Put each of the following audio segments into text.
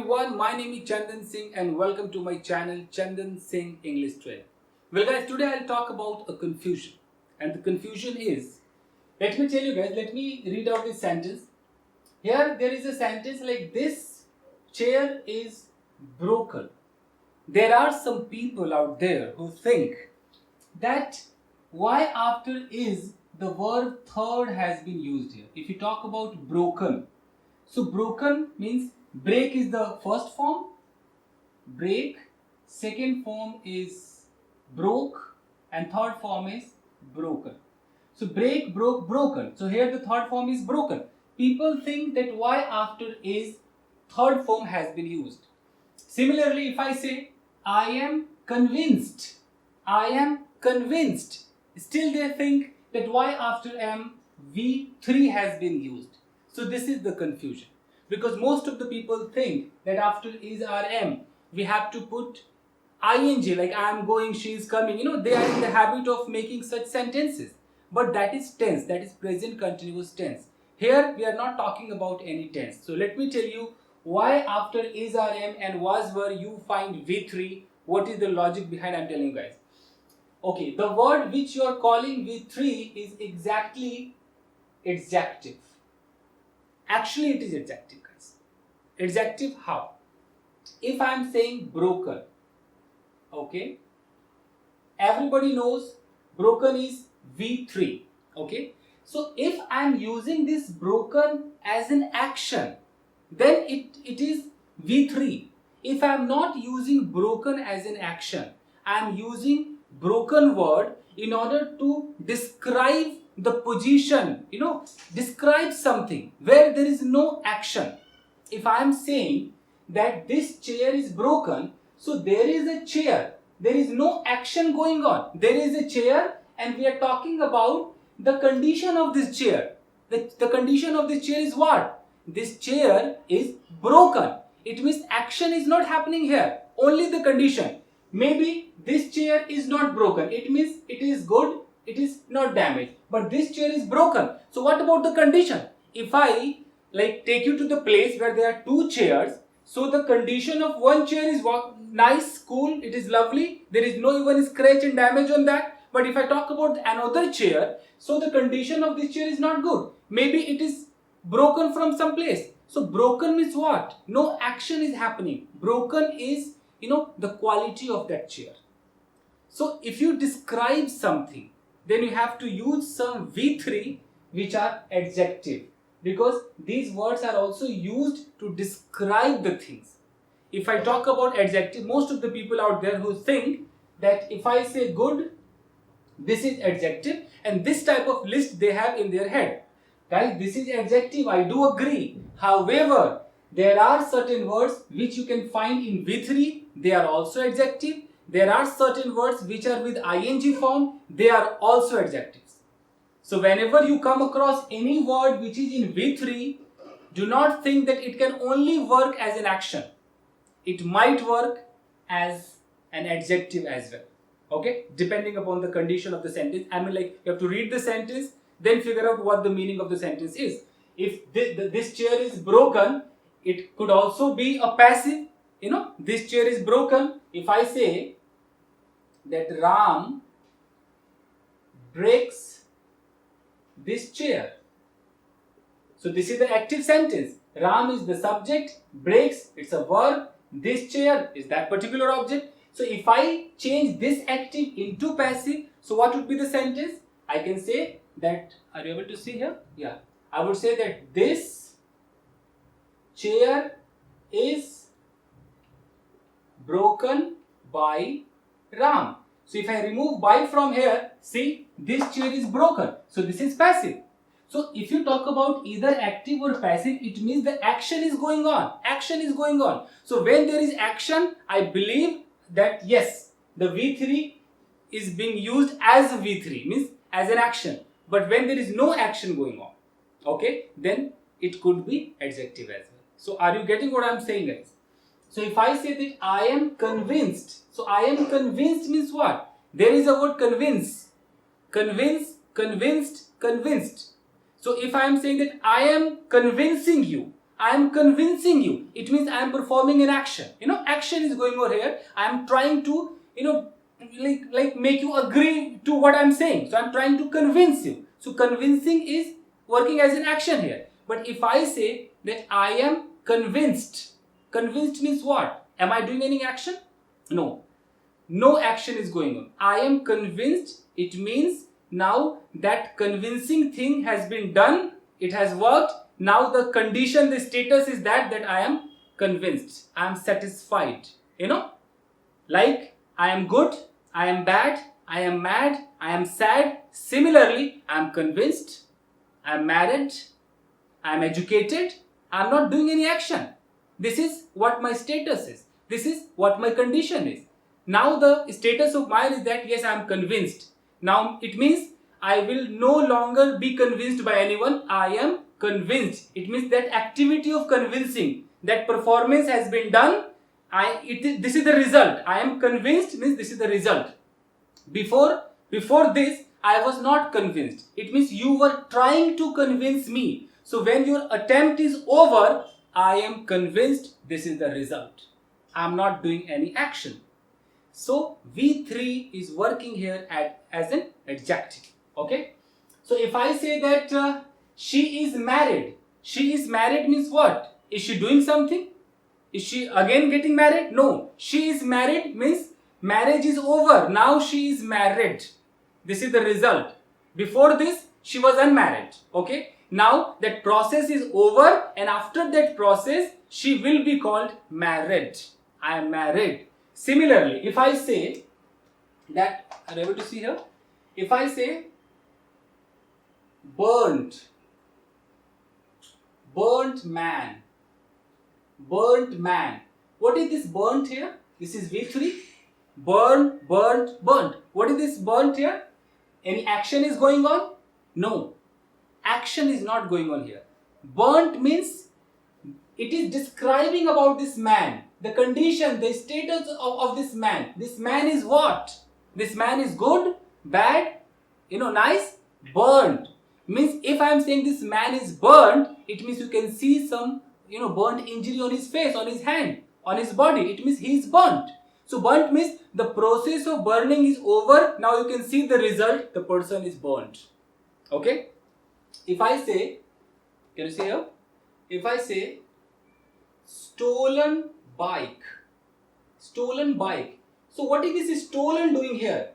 everyone, my name is Chandan Singh and welcome to my channel Chandan Singh English Trainer. Well guys, today I'll talk about a confusion, and the confusion is, let me tell you guys, let me read out this sentence. Here there is a sentence like this chair is broken. There are some people out there who think that why after is the verb third has been used here. If you talk about broken, so broken means break is the first form, break, second form is broke, and third form is broken. So break, broke, broken. So here the third form is broken. People think that why after is third form has been used. Similarly, if I say I am convinced, I am convinced, still they think that why after am V3 has been used. So this is the confusion, because most of the people think that after is or am we have to put ing, like I am going, she is coming. They are in the habit of making such sentences, but that is tense, that is present continuous tense. Here we are not talking about any tense. So let me tell you why after is or am and was were you find V3. What is the logic behind? I'm telling you guys. Okay, the word which you are calling V3 is exactly adjective. Actually it is adjective, guys. Adjective how? If I am saying broken, okay, everybody knows broken is V3, okay. So if I am using this broken as an action, then it is V3. If I am not using broken as an action, I am using broken word in order to describe the position, describe something where there is no action. If I am saying that this chair is broken, so there is a chair, there is no action going on. There is a chair and we are talking about the condition of this chair. The condition of this chair is what? This chair is broken. It means action is not happening here, only the condition. Maybe this chair is not broken, it means it is good, it is not damaged, but this chair is broken. So what about the condition? If I take you to the place where there are two chairs, so the condition of one chair is what? Nice, cool, it is lovely, there is no even scratch and damage on that. But if I talk about another chair, so the condition of this chair is not good, maybe it is broken from some place. So broken means what? No action is happening. Broken is the quality of that chair. So if you describe something, then you have to use some V3 which are adjective, because these words are also used to describe the things. If I talk about adjective, most of the people out there who think that if I say good, this is adjective, and this type of list they have in their head. Guys, this is adjective, I do agree. However, there are certain words which you can find in V3, they are also adjective. There are certain words which are with ing form, they are also adjectives. So whenever you come across any word which is in V3, do not think that it can only work as an action. It might work as an adjective as well. Okay, depending upon the condition of the sentence. You have to read the sentence, then figure out what the meaning of the sentence is. If this chair is broken, it could also be a passive. This chair is broken. If I say that Ram breaks this chair, so this is the active sentence. Ram is the subject, breaks, it's a verb, this chair is that particular object. So if I change this active into passive, so what would be the sentence? I can say that, are you able to see here? Yeah. I would say that this chair is broken by Ram. So if I remove by from here, see, this chair is broken. So this is passive. So if you talk about either active or passive, it means the action is going on. Action is going on. So when there is action, I believe that yes, the V3 is being used as a V3, means as an action. But when there is no action going on, okay, then it could be adjective as well. So are you getting what I am saying, guys? So if I say that I am convinced, so I am convinced means what? There is a word convince. Convince, convinced, convinced. So if I am saying that I am convincing you, I am convincing you. It means I am performing an action. Action is going over here. I am trying to, like make you agree to what I am saying. So I am trying to convince you. So convincing is working as an action here. But if I say that I am convinced, convinced means what? Am I doing any action? No. No action is going on. I am convinced. It means now that convincing thing has been done. It has worked. Now the condition, the status is that I am convinced. I am satisfied. Like I am good, I am bad, I am mad, I am sad. Similarly, I am convinced, I am married, I am educated. I am not doing any action. This is what my status is. This is what my condition is. Now the status of mine is that yes, I am convinced. Now it means I will no longer be convinced by anyone. I am convinced. It means that activity of convincing, that performance has been done. This is the result. I am convinced means this is the result. Before this, I was not convinced. It means you were trying to convince me. So when your attempt is over, I am convinced this is the result. I am not doing any action. So V3 is working here as an adjective. Okay. So if I say that she is married. She is married means what? Is she doing something? Is she again getting married? No. She is married means marriage is over. Now she is married. This is the result. Before this, she was unmarried. Okay. Now that process is over, and after that process, she will be called married. I am married. Similarly, if I say that, are you able to see here? If I say burnt man. Burnt man. What is this burnt here? This is V3. Burnt. What is this burnt here? Any action is going on? No. Action is not going on here. Burnt means it is describing about this man. The condition, the status of this man. This man is what? This man is good, bad, nice, burnt. Means if I am saying this man is burnt, it means you can see some, burnt injury on his face, on his hand, on his body. It means he is burnt. So burnt means the process of burning is over. Now you can see the result. The person is burnt. Okay. If I say, can you see here? If I say stolen bike. Stolen bike. So what is this stolen doing here?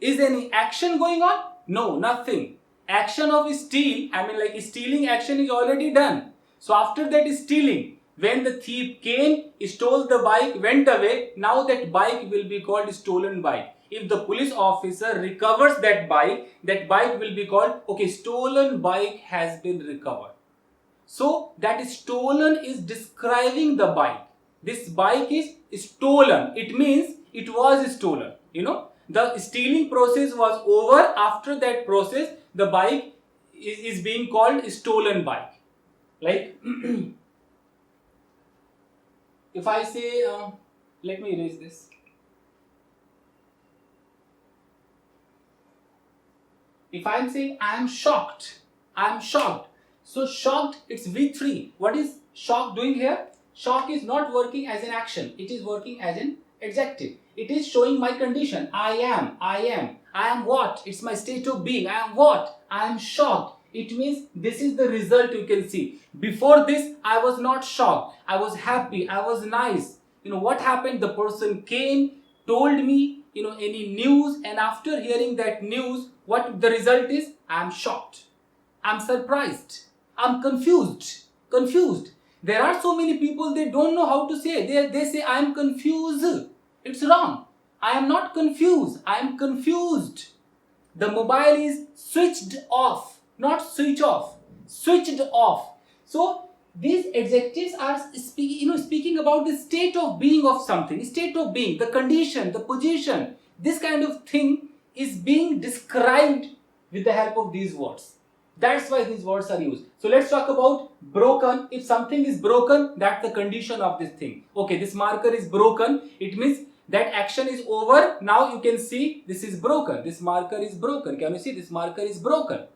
Is any action going on? No, nothing. Action of steal, like stealing action is already done. So after that is stealing. When the thief came, stole the bike, went away, now that bike will be called stolen bike. If the police officer recovers that bike will be called, okay, stolen bike has been recovered. So that stolen is describing the bike. This bike is stolen. It means it was stolen. The stealing process was over. After that process, the bike is being called stolen bike. Like, if I say, let me erase this. If I am saying I am shocked. So shocked, it's V3. What is shock doing here? Shock is not working as an action. It is working as an adjective. It is showing my condition. I am what? It's my state of being. I am what? I am shocked. It means this is the result you can see. Before this, I was not shocked. I was happy. I was nice. What happened? The person came, told me, any news, and after hearing that news, what the result is? I am shocked. I am surprised. I am confused. There are so many people, they don't know how to say. They say, I am confused. It's wrong. I am not confused. I am confused. The mobile is switched off, not switch off. Switched off. So these adjectives are speaking about the state of being of something. State of being, the condition, the position. This kind of thing is being described with the help of these words. That's why these words are used. So let's talk about broken. If something is broken, that's the condition of this thing. Okay, this marker is broken. It means that action is over. Now you can see this is broken. This marker is broken. Can you see this marker is broken?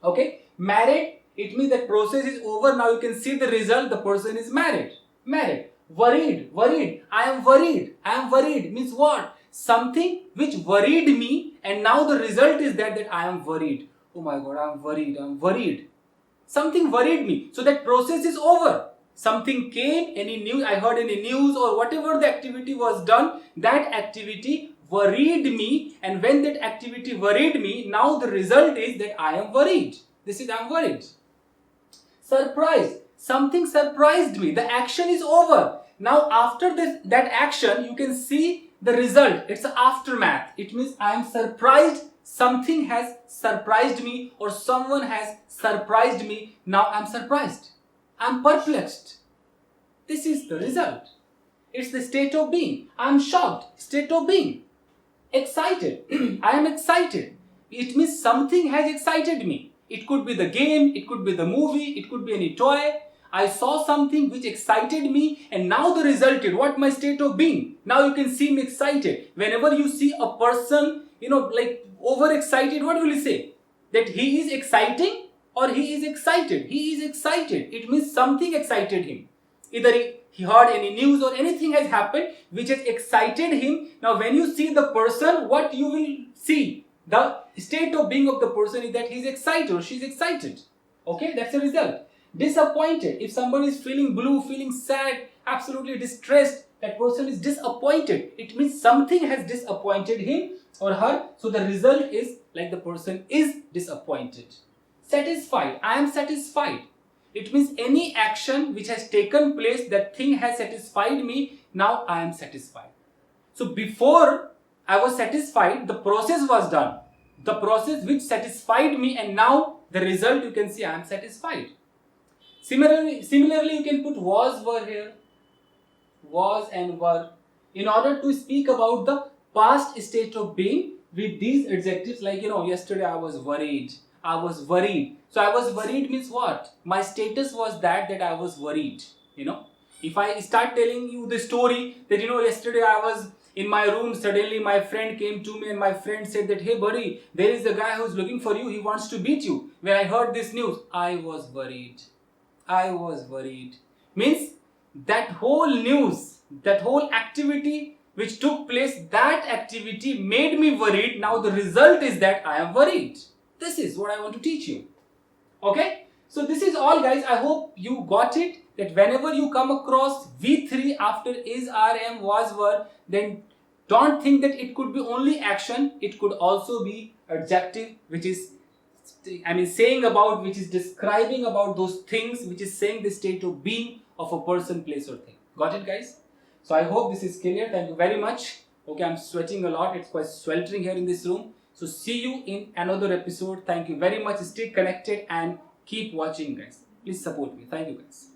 Okay. Married, it means that process is over. Now you can see the result. The person is married. Worried. I am worried means what? Something which worried me, and now the result is that I am worried. Oh my God, I am worried. Something worried me. So that process is over. Something came, I heard any news or whatever the activity was done, that activity worried me, and when that activity worried me, now the result is that I am worried. This is I am worried. Surprise. Something surprised me. The action is over. Now after that action, you can see the result. It's an aftermath. It means I am surprised. Something has surprised me, or someone has surprised me. Now I am surprised. I am perplexed. This is the result. It's the state of being. I am shocked. State of being. Excited. I am excited. It means something has excited me. It could be the game, it could be the movie, it could be any toy. I saw something which excited me, and now the result is what? My state of being. Now you can see me excited. Whenever you see a person, like overexcited, what will you say? That he is exciting or he is excited? He is excited. It means something excited him. Either he heard any news or anything has happened which has excited him. Now when you see the person, what you will see? The state of being of the person is that he is excited or she is excited. Okay, that's the result. Disappointed. If somebody is feeling blue, feeling sad, absolutely distressed, that person is disappointed. It means something has disappointed him or her. So the result is like the person is disappointed. Satisfied. I am satisfied. It means any action which has taken place, that thing has satisfied me. Now I am satisfied. So before I was satisfied, the process was done. The process which satisfied me, and now the result, you can see I am satisfied. Similarly, you can put was, were here. Was and were. In order to speak about the past state of being with these adjectives, like yesterday I was worried. So I was worried means what? My status was that I was worried. If I start telling you the story that yesterday I was in my room, suddenly my friend came to me and my friend said that, hey buddy, there is a guy who's looking for you, he wants to beat you. When I heard this news, I was worried. Means that whole news, that whole activity which took place, that activity made me worried. Now the result is that I am worried. This is what I want to teach you. Okay? So this is all, guys. I hope you got it. That whenever you come across V3 after is, are, am, was, were, then don't think that it could be only action. It could also be adjective, which is saying about, which is describing about those things, which is saying the state of being of a person, place or thing. Got it, guys? So I hope this is clear. Thank you very much. Okay, I'm sweating a lot. It's quite sweltering here in this room. So see you in another episode. Thank you very much. Stay connected and keep watching, guys. Please support me. Thank you, guys.